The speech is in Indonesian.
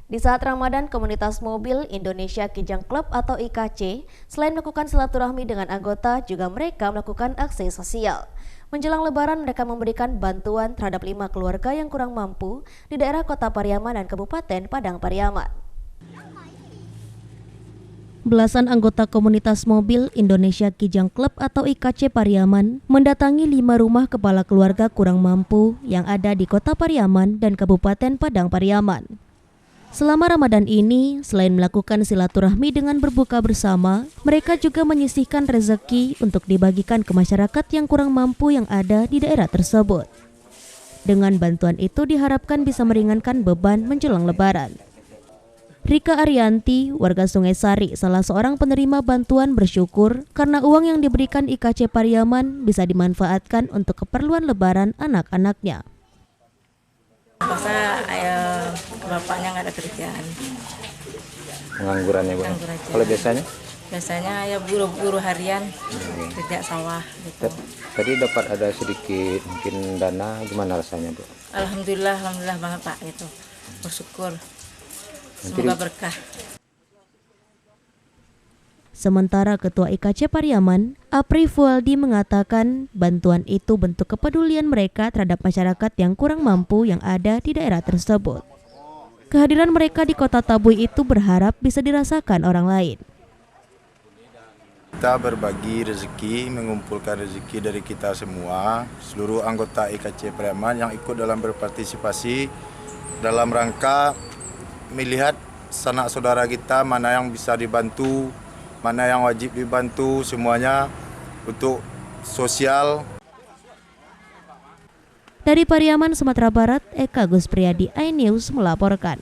Di saat Ramadan, komunitas mobil Indonesia Kijang Club atau IKC, selain melakukan silaturahmi dengan anggota, juga mereka melakukan aksi sosial. Menjelang Lebaran, mereka memberikan bantuan terhadap 5 keluarga yang kurang mampu di daerah Kota Pariaman dan Kabupaten Padang Pariaman. Belasan anggota komunitas mobil Indonesia Kijang Club atau IKC Pariaman mendatangi 5 rumah kepala keluarga kurang mampu yang ada di Kota Pariaman dan Kabupaten Padang Pariaman. Selama Ramadan ini, selain melakukan silaturahmi dengan berbuka bersama, mereka juga menyisihkan rezeki untuk dibagikan ke masyarakat yang kurang mampu yang ada di daerah tersebut. Dengan bantuan itu diharapkan bisa meringankan beban menjelang Lebaran. Rika Arianti, warga Sungai Sari, salah seorang penerima bantuan bersyukur karena uang yang diberikan IKC Pariaman bisa dimanfaatkan untuk keperluan Lebaran anak-anaknya. Masa bapaknya nggak ada kerjaan, penganggurannya Bu. Kalau biasanya? Biasanya ya buruh harian, kerja sawah gitu. Tadi dapat ada sedikit mungkin dana, gimana rasanya Bu? Alhamdulillah banget Pak, itu bersyukur. Semoga berkah. Sementara Ketua IKC Pariaman, Apri Fualdi, mengatakan bantuan itu bentuk kepedulian mereka terhadap masyarakat yang kurang mampu yang ada di daerah tersebut. Kehadiran mereka di Kota Tabui itu berharap bisa dirasakan orang lain. Kita berbagi rezeki, mengumpulkan rezeki dari kita semua, seluruh anggota IKC Pariaman yang ikut dalam berpartisipasi dalam rangka melihat sanak saudara kita mana yang bisa dibantu, mana yang wajib dibantu, semuanya untuk sosial. Dari Pariaman, Sumatera Barat, Eka Gus Priyadi, iNews melaporkan.